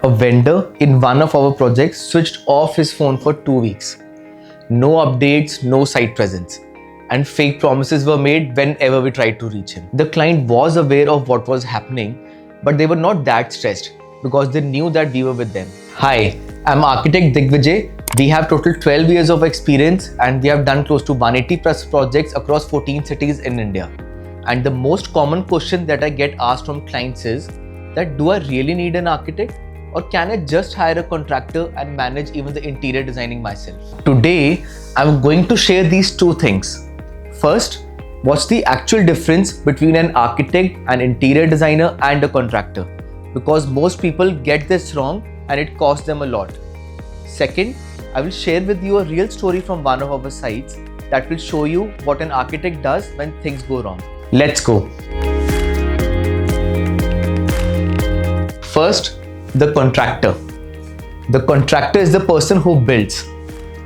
A vendor in one of our projects switched off his phone for 2 weeks. No updates, no site presence, and fake promises were made whenever we tried to reach him. The client was aware of what was happening, but they were not that stressed because they knew that we were with them. Hi, I'm architect Diggvijay. We have total 12 years of experience and we have done close to 180 plus projects across 14 cities in India. And the most common question that I get asked from clients is that do I really need an architect? Or can I just hire a contractor and manage even the interior designing myself? Today, I'm going to share these two things. First, what's the actual difference between an architect, an interior designer and a contractor? Because most people get this wrong and it costs them a lot. Second, I will share with you a real story from one of our sites that will show you what an architect does when things go wrong. Let's go. First, the contractor. The contractor is the person who builds.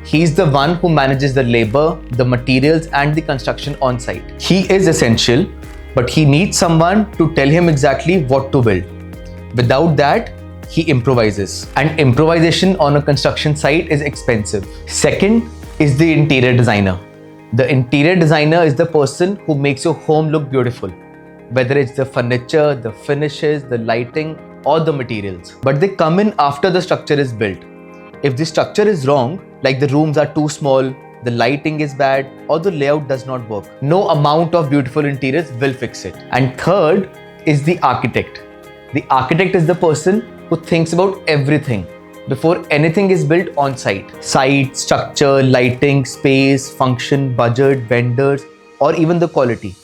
He's the one who manages the labor, the materials and the construction on site. He is essential, but he needs someone to tell him exactly what to build. Without that, he improvises. And improvisation on a construction site is expensive. Second is the interior designer. The interior designer is the person who makes your home look beautiful. Whether it's the furniture, the finishes, the lighting, or the materials. But they come in after the structure is built. If the structure is wrong, like the rooms are too small, the lighting is bad, or the layout does not work, no amount of beautiful interiors will fix it. And third is the architect. The architect is the person who thinks about everything before anything is built on site. Site, structure, lighting, space, function, budget, vendors, or even the quality.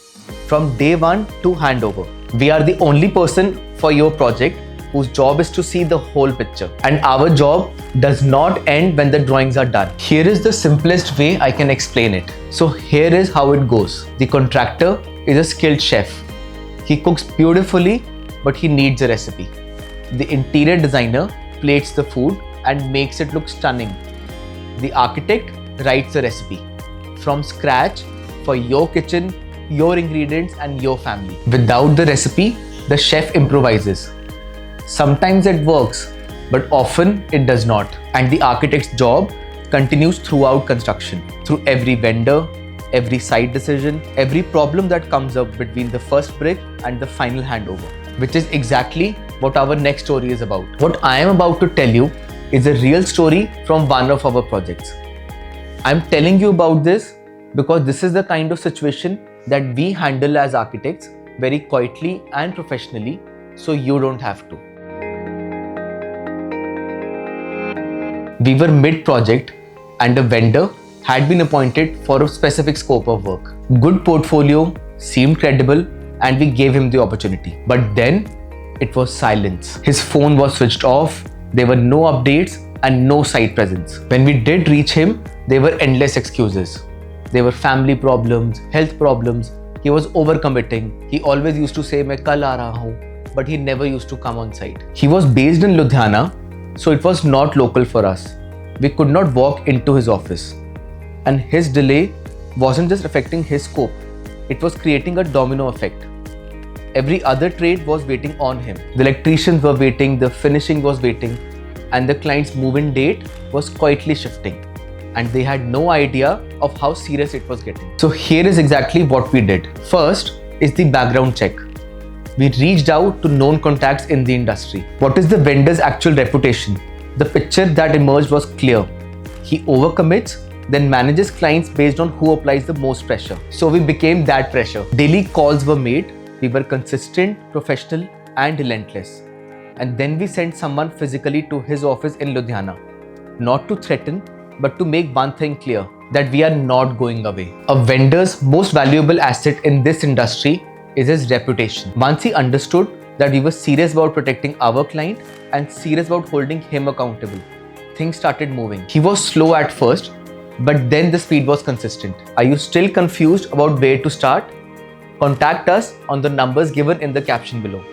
From day one to handover. We are the only person for your project whose job is to see the whole picture. And our job does not end when the drawings are done. Here is the simplest way I can explain it. So here is how it goes. The contractor is a skilled chef. He cooks beautifully, but he needs a recipe. The interior designer plates the food and makes it look stunning. The architect writes the recipe from scratch for your kitchen, your ingredients and your family. Without the recipe, the chef improvises. Sometimes it works, but often it does not. And the architect's job continues throughout construction, through every vendor, every site decision, every problem that comes up between the first brick and the final handover, which is exactly what our next story is about. What I am about to tell you is a real story from one of our projects. I'm telling you about this because this is the kind of situation that we handle as architects very quietly and professionally, so you don't have to. We were mid-project and a vendor had been appointed for a specific scope of work. Good portfolio, seemed credible, and we gave him the opportunity. But then it was silence. His phone was switched off, there were no updates and no site presence. When we did reach him, there were endless excuses. There were family problems, health problems. He was overcommitting. He always used to say, "Main kal aa raha hu," but he never used to come on site. He was based in Ludhiana, so it was not local for us. We could not walk into his office. And his delay wasn't just affecting his scope, it was creating a domino effect. Every other trade was waiting on him. The electricians were waiting, the finishing was waiting, and the client's move-in date was quietly shifting. And they had no idea of how serious it was getting. So here is exactly what we did. First is the background check. We reached out to known contacts in the industry. What is the vendor's actual reputation? The picture that emerged was clear. He overcommits, then manages clients based on who applies the most pressure. So we became that pressure. Daily calls were made. We were consistent, professional, and relentless. And then we sent someone physically to his office in Ludhiana. Not to threaten, but to make one thing clear, that we are not going away. A vendor's most valuable asset in this industry is his reputation. Once he understood that we were serious about protecting our client and serious about holding him accountable, things started moving. He was slow at first, but then the speed was consistent. Are you still confused about where to start? Contact us on the numbers given in the caption below.